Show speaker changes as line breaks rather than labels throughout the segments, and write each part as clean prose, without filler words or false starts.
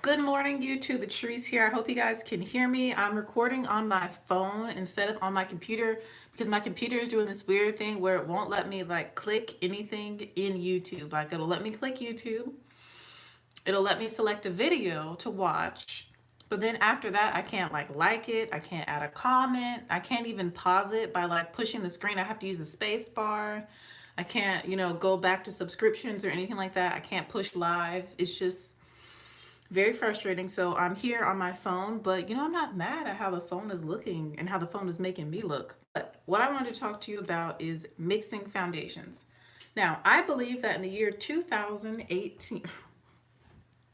Good morning, YouTube. It's Sharice here. I hope you guys can hear me. I'm recording on my phone instead of on my computer because my computer is doing this weird thing where it won't let me like click anything in YouTube. Like it'll let me click YouTube. It'll let me select a video to watch. But then after that, I can't like it. I can't add a comment. I can't even pause it by like pushing the screen. I have to use the space bar. I can't, go back to subscriptions or anything like that. I can't push live. It's just very frustrating. So I'm here on my phone, but I'm not mad at how the phone is looking and how the phone is making me look. But what I wanted to talk to you about is mixing foundations. Now, I believe that in the year 2018,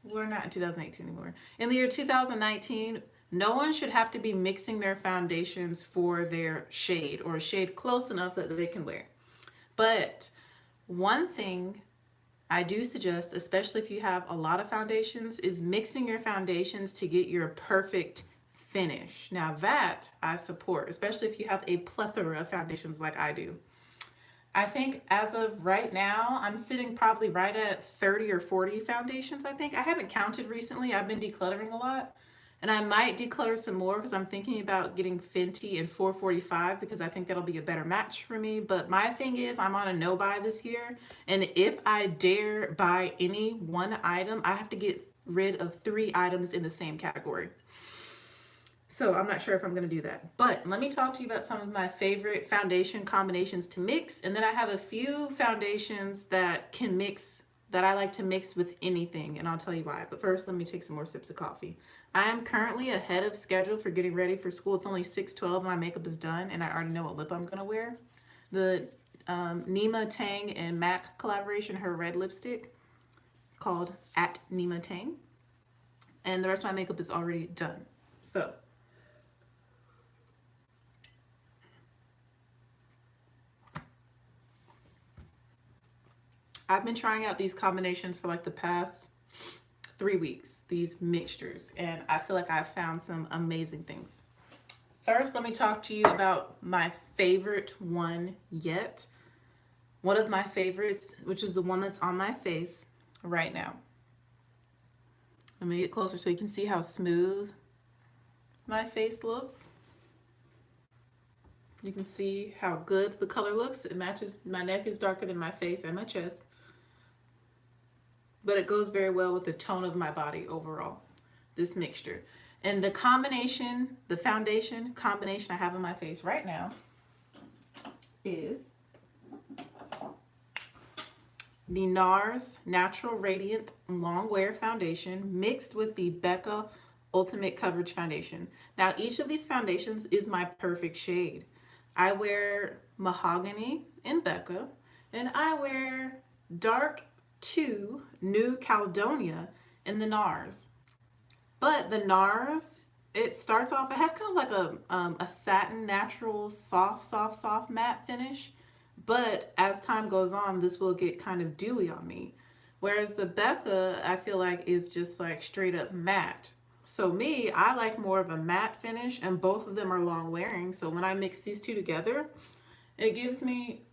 we're not in 2018 anymore. In the year 2019, no one should have to be mixing their foundations for their shade or a shade close enough that they can wear. But one thing I do suggest, especially if you have a lot of foundations, is mixing your foundations to get your perfect finish. Now that I support, especially if you have a plethora of foundations like I do. I think as of right now, I'm sitting probably right at 30 or 40 foundations, I think. I haven't counted recently. I've been decluttering a lot. And I might declutter some more because I'm thinking about getting Fenty and 445 because I think that'll be a better match for me. But my thing is I'm on a no buy this year. And if I dare buy any one item, I have to get rid of 3 items in the same category. So I'm not sure if I'm going to do that. But let me talk to you about some of my favorite foundation combinations to mix. And then I have a few foundations that can mix, that I like to mix with anything. And I'll tell you why. But first, let me take some more sips of coffee. I am currently ahead of schedule for getting ready for school. It's only 6:12 and my makeup is done. And I already know what lip I'm going to wear. The Nima Tang and MAC collaboration, her red lipstick called at Nima Tang. And the rest of my makeup is already done. So I've been trying out these combinations for like the past 3 weeks, these mixtures, and I feel like I've found some amazing things. First, let me talk to you about my favorite one yet. One of my favorites, which is the one that's on my face right now. Let me get closer so you can see how smooth my face looks. You can see how good the color looks. It matches, my neck is darker than my face and my chest, but it goes very well with the tone of my body overall, this mixture. And the combination, the foundation combination I have on my face right now is the NARS Natural Radiant Long Wear Foundation mixed with the Becca Ultimate Coverage Foundation. Now, each of these foundations is my perfect shade. I wear Mahogany in Becca, and I wear Dark 2 New Caledonia in the NARS. But the NARS, it starts off, it has kind of like a satin, natural, soft matte finish. But as time goes on, this will get kind of dewy on me. Whereas the Becca, I feel like is just like straight up matte. So me, I like more of a matte finish, and both of them are long wearing. So when I mix these two together, it gives me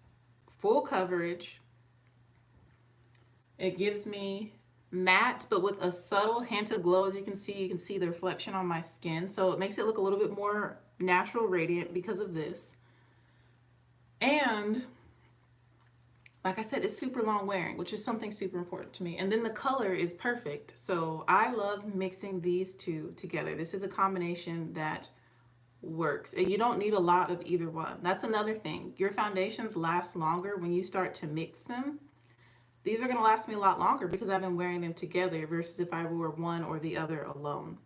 full coverage. It gives me matte, but with a subtle hint of glow. As you can see the reflection on my skin. So it makes it look a little bit more natural radiant because of this. And like I said, it's super long wearing, which is something super important to me. And then the color is perfect. So I love mixing these two together. This is a combination that works. And you don't need a lot of either one. That's another thing. Your foundations last longer when you start to mix them. These are going to last me a lot longer because I've been wearing them together versus if I wore one or the other alone.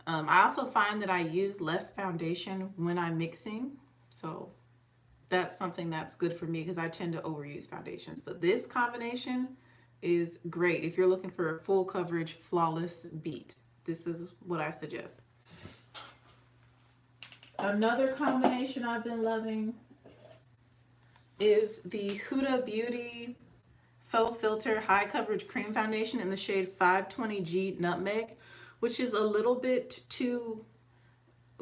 I also find that I use less foundation when I'm mixing. So that's something that's good for me because I tend to overuse foundations. But this combination is great if you're looking for a full coverage, flawless beat. This is what I suggest. Another combination I've been loving is the Huda Beauty Faux Filter High Coverage Cream Foundation in the shade 520G Nutmeg, which is a little bit too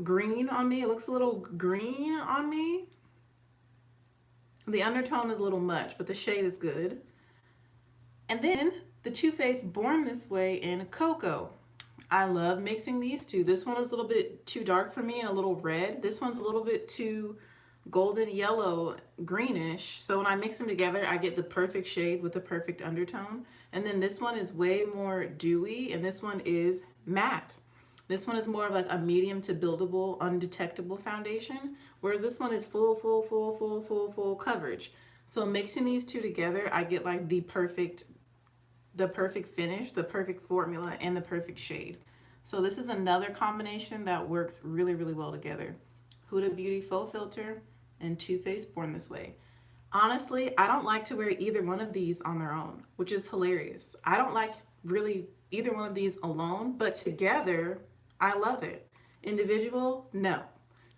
green on me. It looks a little green on me. The undertone is a little much, but the shade is good. And then the Too Faced Born This Way in Cocoa. I love mixing these two. This one is a little bit too dark for me and a little red. This one's a little bit too golden yellow greenish. So when I mix them together, I get the perfect shade with the perfect undertone. And then this one is way more dewy, and this one is matte. This one is more of like a medium to buildable, undetectable foundation, whereas this one is full coverage. So mixing these two together, I get like the perfect finish, the perfect formula, and the perfect shade. So this is another combination that works really, really well together. Huda Beauty Faux Filter and Too Faced Born This Way. Honestly, I don't like to wear either one of these on their own, which is hilarious. I don't like really either one of these alone, but together, I love it. Individual, no.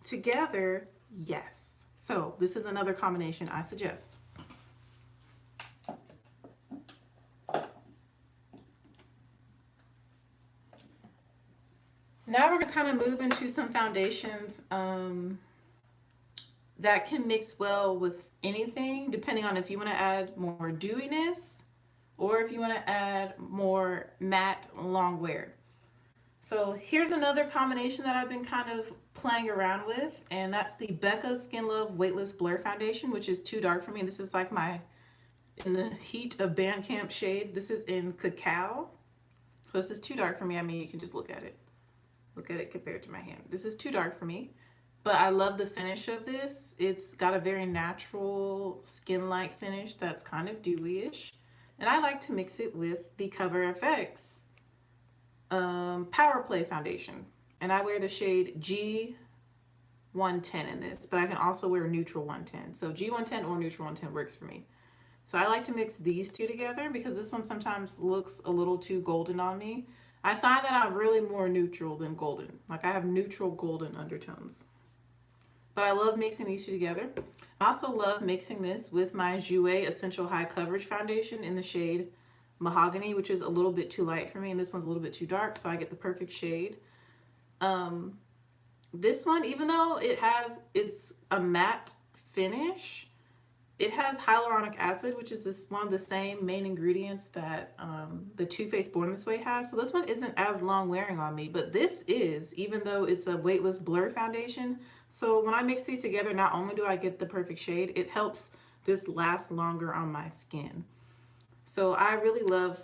Together, yes. So this is another combination I suggest. Now we're going to kind of move into some foundations that can mix well with anything, depending on if you want to add more dewiness or if you want to add more matte long wear. So here's another combination that I've been kind of playing around with, and that's the Becca Skin Love Weightless Blur Foundation, which is too dark for me. This is like my, in the heat of Bandcamp shade. This is in Cacao. So this is too dark for me. I mean, you can just look at it. Look at it compared to my hand. This is too dark for me, but I love the finish of this. It's got a very natural skin-like finish that's kind of dewy-ish. And I like to mix it with the Cover FX Power Play Foundation. And I wear the shade G110 in this, but I can also wear Neutral 110. So G110 or Neutral 110 works for me. So I like to mix these two together because this one sometimes looks a little too golden on me. I find that I'm really more neutral than golden. Like I have neutral golden undertones. But I love mixing these two together. I also love mixing this with my Jouer Essential High Coverage Foundation in the shade Mahogany, which is a little bit too light for me, and this one's a little bit too dark, so I get the perfect shade. This one, even though it's a matte finish, it has hyaluronic acid, which is one of the same main ingredients that the Too Faced Born This Way has. So this one isn't as long wearing on me, but this is, even though it's a weightless blur foundation. So when I mix these together, not only do I get the perfect shade, it helps this last longer on my skin. So I really love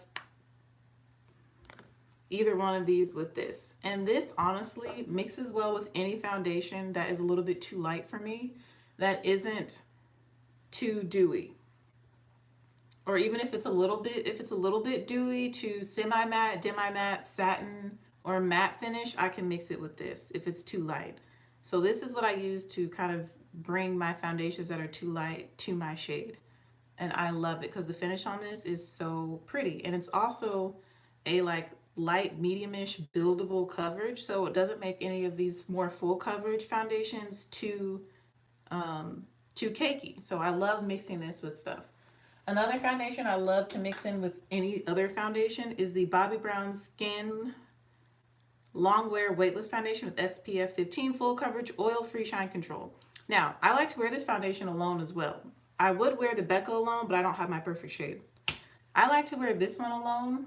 either one of these with this. And this honestly mixes well with any foundation that is a little bit too light for me, that isn't too dewy, or even if it's a little bit dewy to semi-matte, demi-matte, satin, or matte finish, I can mix it with this if it's too light. So this is what I use to kind of bring my foundations that are too light to my shade, and I love it because the finish on this is so pretty, and it's also a like light medium-ish buildable coverage, so it doesn't make any of these more full coverage foundations too cakey. So I love mixing this with stuff. Another foundation I love to mix in with any other foundation is the Bobbi Brown Skin Longwear Weightless Foundation with SPF 15 full coverage, oil-free shine control. Now, I like to wear this foundation alone as well. I would wear the Becca alone, but I don't have my perfect shade. I like to wear this one alone,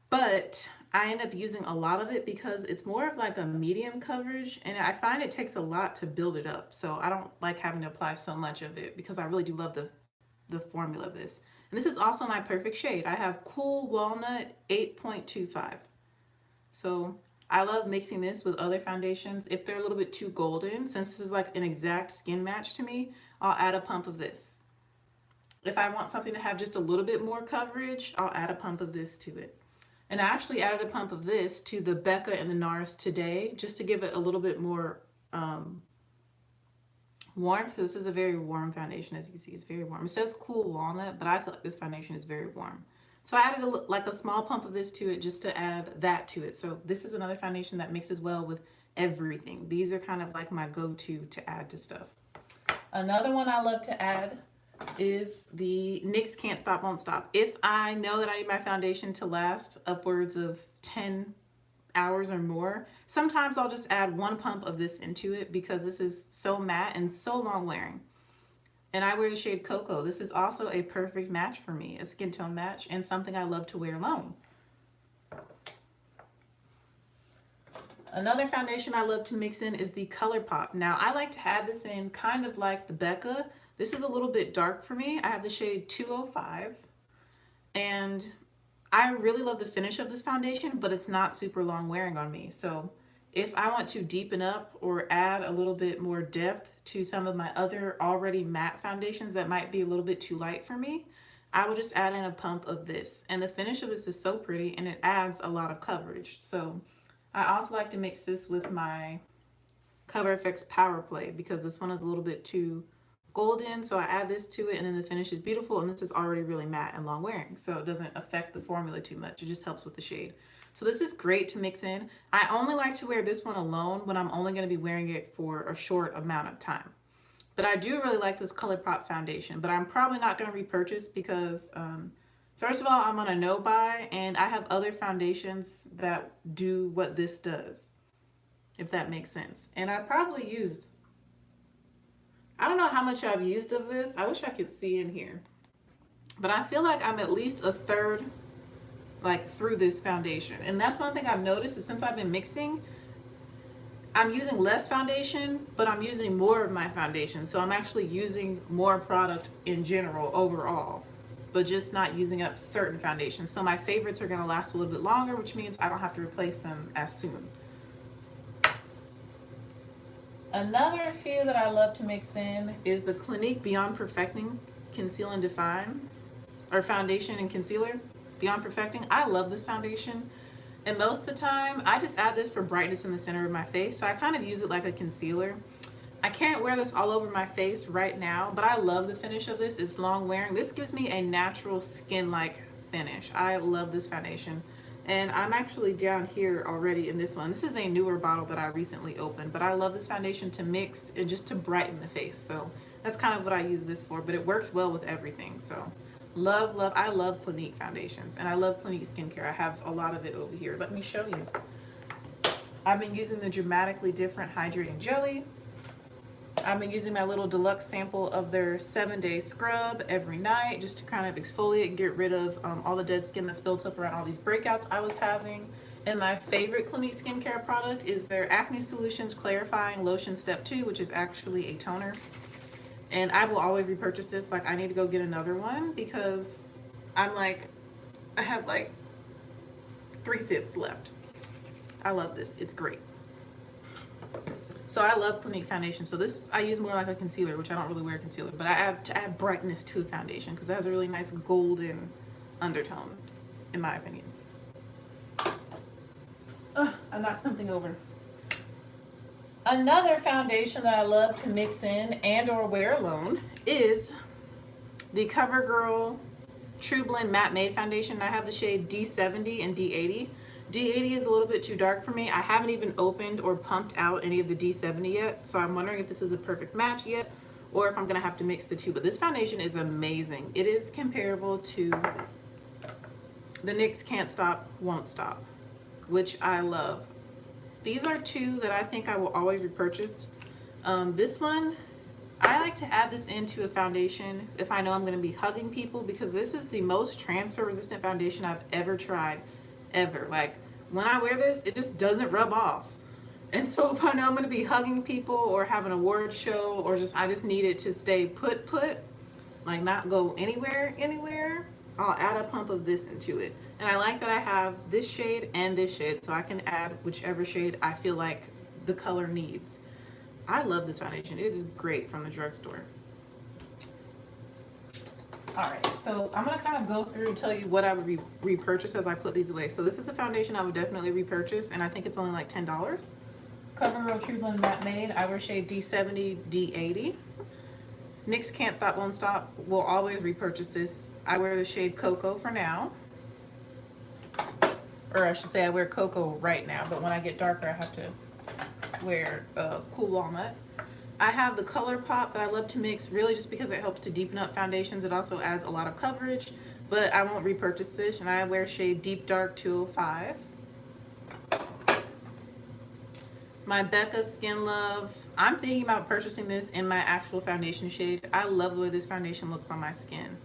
but I end up using a lot of it because it's more of like a medium coverage, and I find it takes a lot to build it up. So I don't like having to apply so much of it because I really do love the formula of this. And this is also my perfect shade. I have Cool Walnut 8.25. So I love mixing this with other foundations. If they're a little bit too golden, since this is like an exact skin match to me, I'll add a pump of this. If I want something to have just a little bit more coverage, I'll add a pump of this to it. And I actually added a pump of this to the Becca and the NARS Today, just to give it a little bit more warmth, because this is a very warm foundation. As you can see, it's very warm. It says Cool Walnut, but I feel like this foundation is very warm. So I added like a small pump of this to it just to add that to it. So this is another foundation that mixes well with everything. These are kind of like my go-to to add to stuff. Another one I love to add is the NYX Can't Stop Won't Stop. If I know that I need my foundation to last upwards of 10 hours or more, sometimes I'll just add one pump of this into it because this is so matte and so long wearing. And I wear the shade Cocoa. This is also a perfect match for me, a skin tone match, and something I love to wear alone. Another foundation I love to mix in is the ColourPop. Now, I like to add this in kind of like the Becca. This is a little bit dark for me. I have the shade 205, and I really love the finish of this foundation, but it's not super long wearing on me. So if I want to deepen up or add a little bit more depth to some of my other already matte foundations that might be a little bit too light for me, I will just add in a pump of this. And the finish of this is so pretty, and it adds a lot of coverage. So I also like to mix this with my Cover FX Power Play because this one is a little bit too golden, so I add this to it, and then the finish is beautiful, and this is already really matte and long wearing, so it doesn't affect the formula too much. It just helps with the shade. So this is great to mix in. I only like to wear this one alone when I'm only going to be wearing it for a short amount of time. But I do really like this ColourPop foundation, but I'm probably not going to repurchase because first of all, I'm on a no buy, and I have other foundations that do what this does, if that makes sense. And I've probably used, I don't know how much I've used of this. I wish I could see in here. But I feel like I'm at least a third like through this foundation. And that's one thing I've noticed is since I've been mixing, I'm using less foundation, but I'm using more of my foundation. So I'm actually using more product in general overall, but just not using up certain foundations. So my favorites are gonna last a little bit longer, which means I don't have to replace them as soon. Another few that I love to mix in is the Clinique Beyond Perfecting Conceal and Define, or foundation and concealer. Beyond Perfecting. I love this foundation. And most of the time, I just add this for brightness in the center of my face. So I kind of use it like a concealer. I can't wear this all over my face right now, but I love the finish of this. It's long wearing. This gives me a natural skin-like finish. I love this foundation. And I'm actually down here already in this one. This is a newer bottle that I recently opened, but I love this foundation to mix and just to brighten the face. So that's kind of what I use this for, but it works well with everything. So love, love, I love Clinique foundations, and I love Clinique skincare. I have a lot of it over here. Let me show you. I've been using the Dramatically Different Hydrating Jelly. I've been using my little deluxe sample of their 7-day scrub every night just to kind of exfoliate, get rid of all the dead skin that's built up around all these breakouts I was having. And my favorite Clinique skincare product is their Acne Solutions Clarifying Lotion Step 2, which is actually a toner. And I will always repurchase this. Like, I need to go get another one because I have like 3/5 left. I love this. It's great. So I love Clinique foundation. So this I use more like a concealer, which I don't really wear concealer, but I add to add brightness to a foundation because it has a really nice golden undertone, in my opinion. I knocked something over. Another foundation that I love to mix in and or wear alone is the CoverGirl True Blend Matte Made Foundation. I have the shade D70 and D80. D80 is a little bit too dark for me. I haven't even opened or pumped out any of the D70 yet, so I'm wondering if this is a perfect match yet or if I'm gonna have to mix the two. But this foundation is amazing. It is comparable to the NYX Can't Stop, Won't Stop, which I love. These are two that I think I will always repurchase. This one, I like to add this into a foundation if I know I'm going to be hugging people because this is the most transfer resistant foundation I've ever tried, ever. Like, when I wear this, it just doesn't rub off. And so if I know I'm going to be hugging people or have an award show or I just need it to stay put, like not go anywhere, I'll add a pump of this into it. And I like that I have this shade and this shade, so I can add whichever shade I feel like the color needs. I love this foundation. It is great from the drugstore. All right, so I'm gonna kind of go through and tell you what I would repurchase as I put these away. So this is a foundation I would definitely repurchase, and I think it's only like $10. CoverGirl True Blend Matte Made. I wear shade D70, D80. NYX Can't Stop, Won't Stop. Will always repurchase this. I wear the shade Cocoa for now. Or I should say I wear Cocoa right now, but when I get darker, I have to wear Cool Walnut. I have the ColourPop that I love to mix really just because it helps to deepen up foundations. It also adds a lot of coverage, but I won't repurchase this, and I wear shade Deep Dark 205. My Becca Skin Love. I'm thinking about purchasing this in my actual foundation shade. I love the way this foundation looks on my skin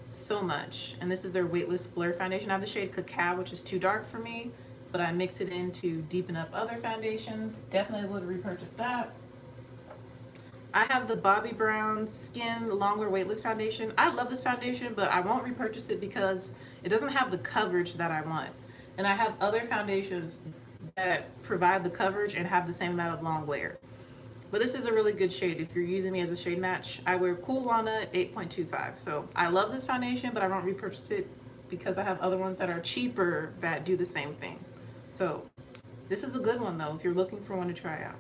so much. And this is their Weightless Blur foundation. I have the shade Cacao, which is too dark for me, but I mix it in to deepen up other foundations. Definitely would repurchase that. I have the Bobbi Brown Skin Longwear Weightless Foundation. I love this foundation, but I won't repurchase it because it doesn't have the coverage that I want. And I have other foundations that provide the coverage and have the same amount of long wear. But this is a really good shade. If you're using me as a shade match, I wear Cool Walnut 8.25. So I love this foundation, but I won't repurchase it because I have other ones that are cheaper that do the same thing. So this is a good one though, if you're looking for one to try out.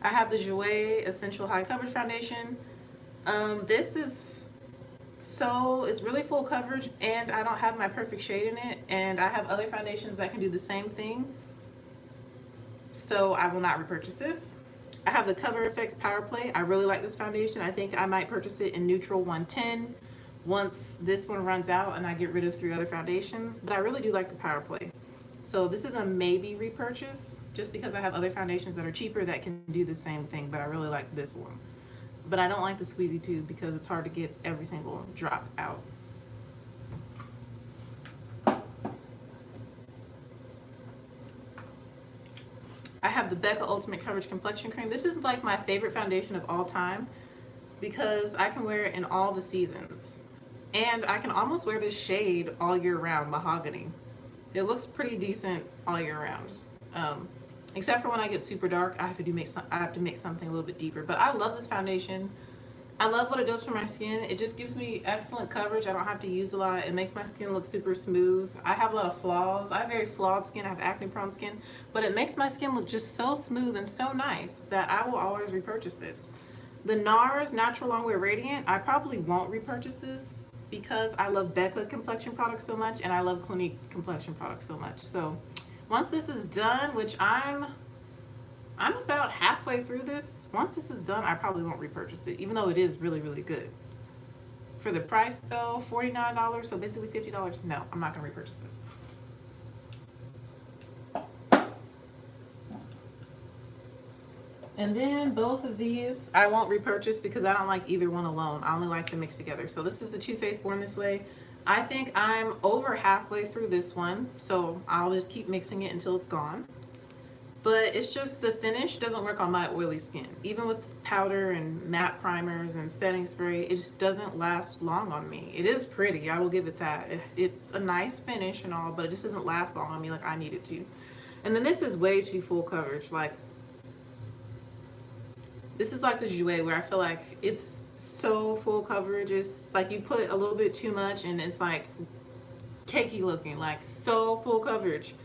I have the Jouer Essential High Coverage Foundation. This is it's really full coverage and I don't have my perfect shade in it, and I have other foundations that can do the same thing. So I will not repurchase this. I have the Cover FX Power Play. I really like this foundation. I think I might purchase it in neutral 110 once this one runs out and I get rid of 3 other foundations, but I really do like the Power Play. So this is a maybe repurchase just because I have other foundations that are cheaper that can do the same thing, but I really like this one. But I don't like the Squeezy Tube because it's hard to get every single drop out. I have the Becca Ultimate Coverage Complexion Cream. This is like my favorite foundation of all time because I can wear it in all the seasons. And I can almost wear this shade all year round, Mahogany. It looks pretty decent all year round. Except for when I get super dark, I have to mix something a little bit deeper. But I love this foundation. I love what it does for my skin. It just gives me excellent coverage. I don't have to use a lot. It makes my skin look super smooth. I have a lot of flaws. I have very flawed skin. I have acne prone skin. But it makes my skin look just so smooth and so nice that I will always repurchase this. The NARS Natural Longwear Radiant, I probably won't repurchase this because I love Becca complexion products so much and I love Clinique complexion products so much. So once this is done, which I'm about halfway through this, once this is done, I probably won't repurchase it, even though it is really, really good. For the price though, $49, so basically $50, no, I'm not gonna repurchase this. And then both of these I won't repurchase because I don't like either one alone. I only like them mixed together. So this is the Too Faced Born This Way. I think I'm over halfway through this one, so I'll just keep mixing it until it's gone. But it's just the finish doesn't work on my oily skin. Even with powder and matte primers and setting spray, it just doesn't last long on me. It is pretty, I will give it that. It's a nice finish and all, but it just doesn't last long on me like I need it to. And then this is way too full coverage. Like, this is like the Jouer where I feel like it's so full coverage. It's like you put a little bit too much and it's like cakey looking, like so full coverage.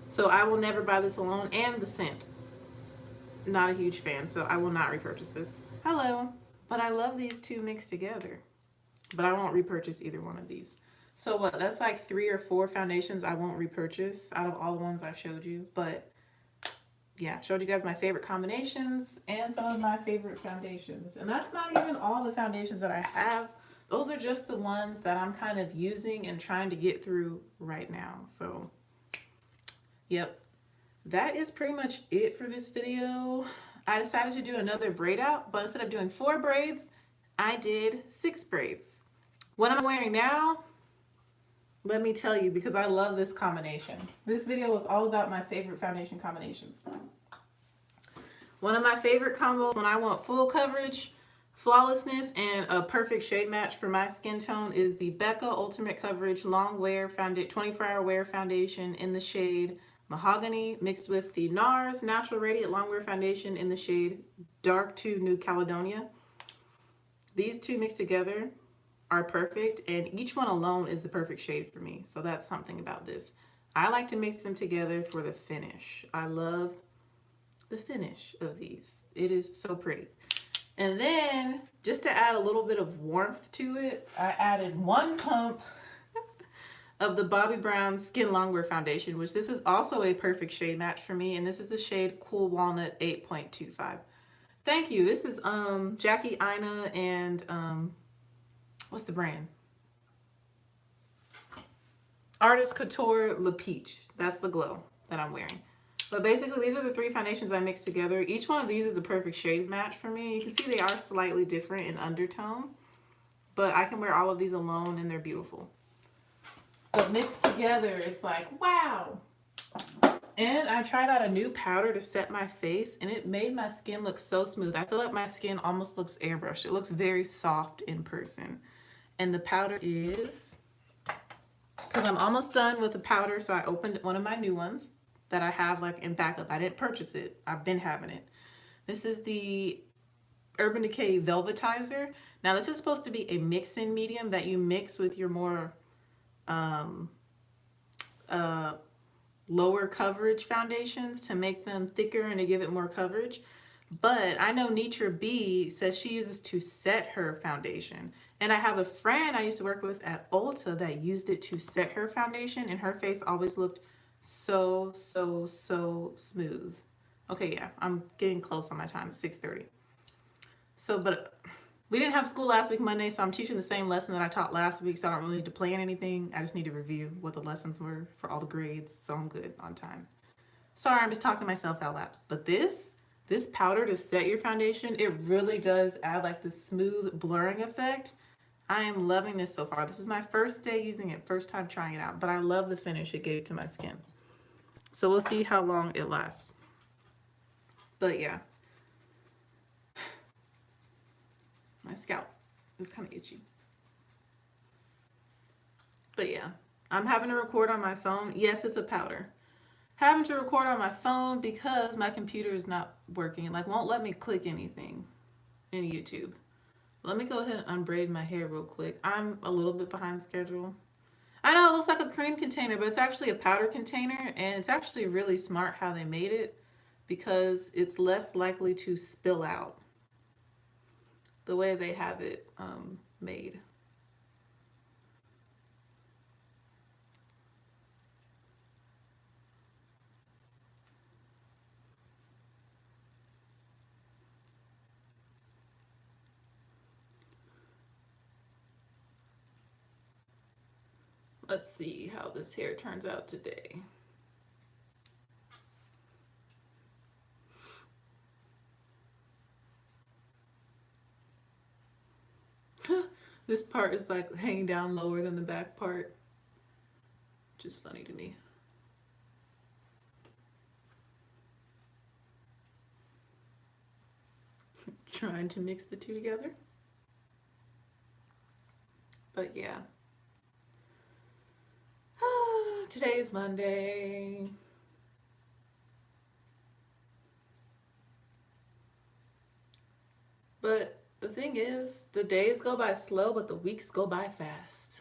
So I will never buy this alone. And the scent, not a huge fan, so I will not repurchase this. Hello. But I love these two mixed together, but I won't repurchase either one of these. So what, that's like 3 or 4 foundations I won't repurchase out of all the ones I showed you. But yeah, showed you guys my favorite combinations and some of my favorite foundations. And that's not even all the foundations that I have. Those are just the ones that I'm kind of using and trying to get through right now. So yep, that is pretty much it for this video. I decided to do another braid out, but instead of doing 4 braids, I did 6 braids. What I'm wearing now, let me tell you, because I love this combination. This video was all about my favorite foundation combinations. One of my favorite combos when I want full coverage, flawlessness, and a perfect shade match for my skin tone is the Becca Ultimate Coverage Long Wear 24-Hour Wear Foundation in the shade Mahogany, mixed with the NARS Natural Radiant Longwear Foundation in the shade Dark to New Caledonia. These two mixed together are perfect, and each one alone is the perfect shade for me. So that's something about this. I like to mix them together for the finish. I love the finish of these. It is so pretty. And then just to add a little bit of warmth to it, I added 1 pump of the Bobbi Brown Skin Longwear Foundation, which this is also a perfect shade match for me, and this is the shade Cool Walnut 8.25. Thank you. This is Jackie Aina and what's the brand? Artist Couture Le Peach. That's the glow that I'm wearing. But basically, these are the 3 foundations I mixed together. Each one of these is a perfect shade match for me. You can see they are slightly different in undertone, but I can wear all of these alone and they're beautiful. But mixed together, it's like, wow. And I tried out a new powder to set my face, and it made my skin look so smooth. I feel like my skin almost looks airbrushed. It looks very soft in person. And the powder is, because I'm almost done with the powder, so I opened one of my new ones that I have like in backup. I didn't purchase it. I've been having it. This is the Urban Decay Velvetizer. Now this is supposed to be a mix-in medium that you mix with your more um, uh, lower coverage foundations to make them thicker and to give it more coverage. But I know Nitra B says she uses to set her foundation. And I have a friend I used to work with at Ulta that used it to set her foundation, and her face always looked so, so, so smooth. Okay, yeah, I'm getting close on my time, 6:30. So, but we didn't have school last week, Monday, so I'm teaching the same lesson that I taught last week, so I don't really need to plan anything. I just need to review what the lessons were for all the grades, so I'm good on time. Sorry, I'm just talking to myself out loud. But this powder to set your foundation, it really does add like this smooth blurring effect. I am loving this so far. This is my first day using it, first time trying it out, but I love the finish it gave to my skin. So we'll see how long it lasts. But yeah, my scalp is kind of itchy. But yeah, I'm having to record on my phone. Yes, it's a powder. Having to record on my phone because my computer is not working. It like won't let me click anything in YouTube. Let me go ahead and unbraid my hair real quick. I'm a little bit behind schedule. I know it looks like a cream container, but it's actually a powder container, and it's actually really smart how they made it because it's less likely to spill out the way they have it made. Let's see how this hair turns out today. This part is like hanging down lower than the back part, which is funny to me. Trying to mix the two together. But yeah. Today is Monday. But the thing is, the days go by slow, but the weeks go by fast.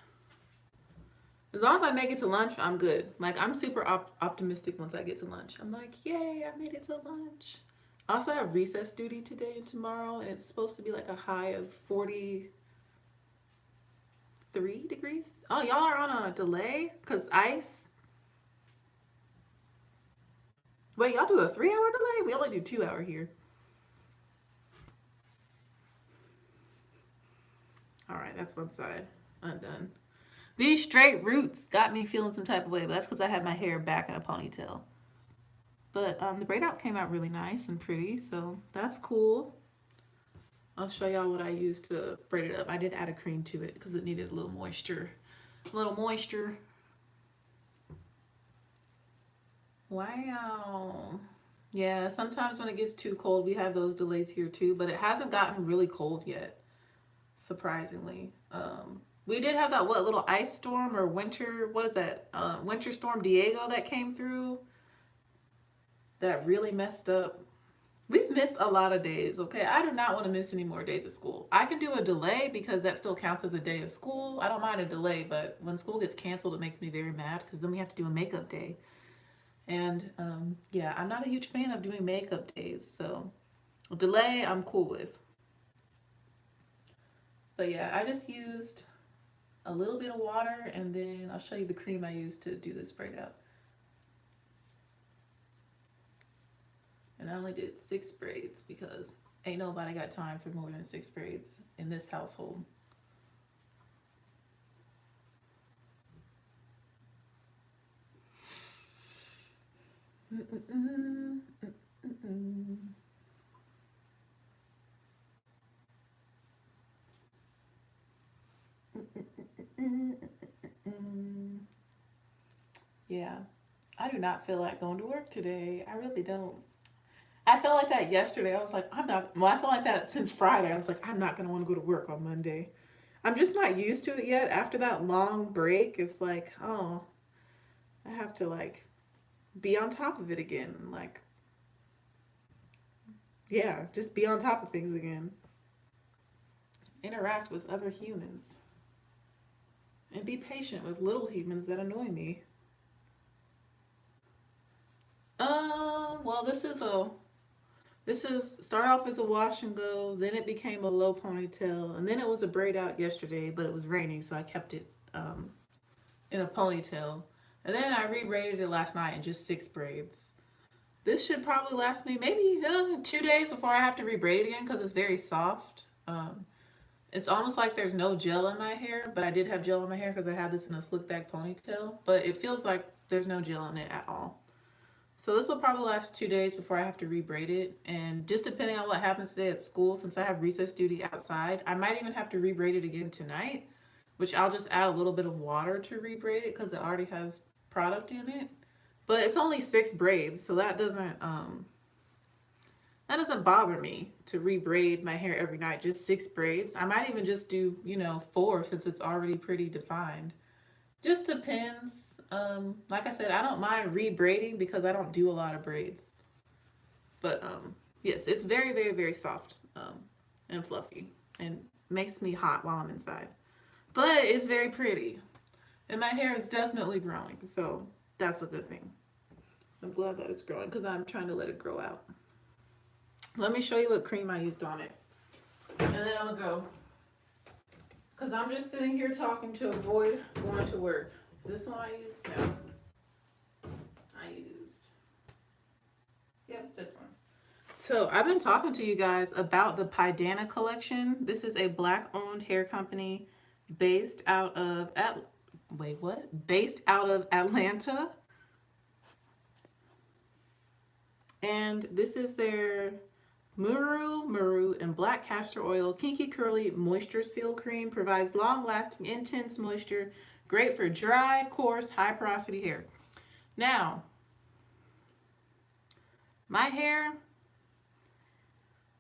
As long as I make it to lunch, I'm good. Like, I'm super optimistic once I get to lunch. I'm like, yay, I made it to lunch. I also have recess duty today and tomorrow, and it's supposed to be like a high of 43 degrees. Oh, y'all are on a delay? Because ice? Wait, y'all do a 3-hour delay? We only do 2-hour here. All right, that's one side undone. These straight roots got me feeling some type of way, but that's because I had my hair back in a ponytail. But the braid out came out really nice and pretty, so that's cool. I'll show y'all what I used to braid it up. I did add a cream to it because it needed a little moisture. A little moisture. Wow. Yeah, sometimes when it gets too cold, we have those delays here too, but it hasn't gotten really cold yet, surprisingly. We did have that little ice storm or winter, what is that? Winter storm Diego that came through that really messed up. We've missed a lot of days, okay? I do not want to miss any more days of school. I can do a delay because that still counts as a day of school. I don't mind a delay, but when school gets canceled, it makes me very mad because then we have to do a makeup day. And yeah, I'm not a huge fan of doing makeup days, so a delay I'm cool with. But yeah, I just used a little bit of water, and then I'll show you the cream I used to do this braid out. And I only did 6 braids because ain't nobody got time for more than 6 braids in this household. Yeah. I do not feel like going to work today. I really don't. I felt like that yesterday. I was like, I'm not, well, I felt like that since Friday. I was like, I'm not going to want to go to work on Monday. I'm just not used to it yet. After that long break, it's like, oh, I have to like be on top of it again. Like, yeah, just be on top of things again. Interact with other humans and be patient with little humans that annoy me. Well, this is start off as a wash and go, then it became a low ponytail, and then it was a braid out yesterday, but it was raining, so I kept it in a ponytail. And then I re-braided it last night in just 6 braids. This should probably last me maybe 2 days before I have to re-braid it again because it's very soft. It's almost like there's no gel in my hair, but I did have gel in my hair because I had this in a slick back ponytail. But it feels like there's no gel in it at all. So this will probably last 2 days before I have to re-braid it. And just depending on what happens today at school, since I have recess duty outside, I might even have to re-braid it again tonight, which I'll just add a little bit of water to re-braid it because it already has product in it. But it's only 6 braids, so that doesn't bother me to re-braid my hair every night, just 6 braids. I might even just do, 4 since it's already pretty defined. Just depends. Like I said, I don't mind re-braiding because I don't do a lot of braids. But yes, it's very, very, very soft and fluffy and makes me hot while I'm inside. But it's very pretty. And my hair is definitely growing, so that's a good thing. I'm glad that it's growing because I'm trying to let it grow out. Let me show you what cream I used on it. And then I'm going to go. Because I'm just sitting here talking to avoid going to work. Is this one I used? No. Yep, this one. So I've been talking to you guys about the Pidana collection. This is a Black-owned hair company based out of Based out of Atlanta. And this is their Muru and Black Castor Oil Kinky Curly Moisture Seal Cream. Provides long-lasting, intense moisture. Great for dry, coarse, high porosity hair. Now, my hair,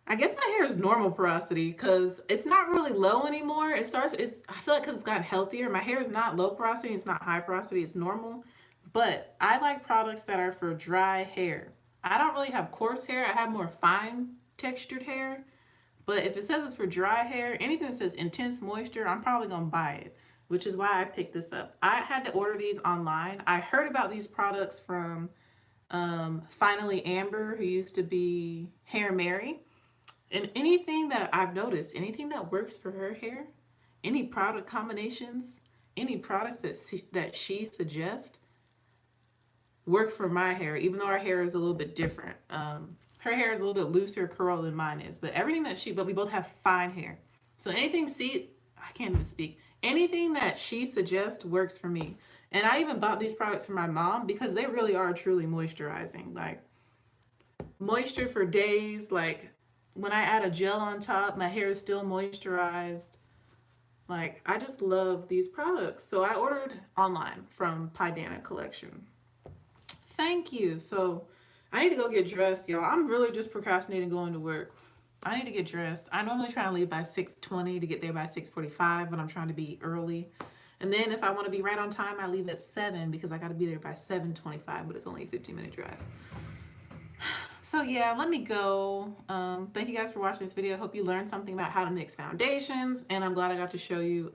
I guess my hair is normal porosity because it's not really low anymore. I feel like because it's gotten healthier. My hair is not low porosity. It's not high porosity. It's normal. But I like products that are for dry hair. I don't really have coarse hair. I have more fine textured hair. But if it says it's for dry hair, anything that says intense moisture, I'm probably going to buy it, which is why I picked this up. I had to order these online. I heard about these products from Finally Amber, who used to be Hair Mary. And anything that I've noticed, anything that works for her hair, any product combinations, any products that she suggests work for my hair, even though our hair is a little bit different. Her hair is a little bit looser curl than mine is, but but we both have fine hair. So I can't even speak. Anything that she suggests works for me. And I even bought these products for my mom because they really are truly moisturizing. Like, moisture for days. Like, when I add a gel on top, my hair is still moisturized. Like, I just love these products. So I ordered online from Pidana Collection. Thank you. So I need to go get dressed, y'all. I'm really just procrastinating going to work. I need to get dressed. I normally try to leave by 6:20 to get there by 6:45, but I'm trying to be early. And then if I want to be right on time, I leave at 7 because I got to be there by 7:25, but it's only a 15-minute drive. So yeah, let me go. Thank you guys for watching this video. I hope you learned something about how to mix foundations, and I'm glad I got to show you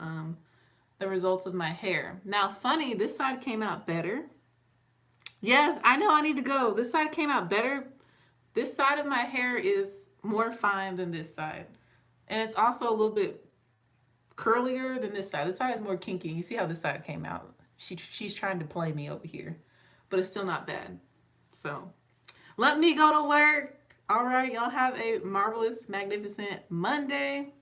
the results of my hair. Now, funny, this side came out better. Yes, I know I need to go. This side came out better. This side of my hair is more fine than this side. And it's also a little bit curlier than this side. This side is more kinky. You see how this side came out? She's trying to play me over here, but it's still not bad. So let me go to work. All right, y'all have a marvelous, magnificent Monday.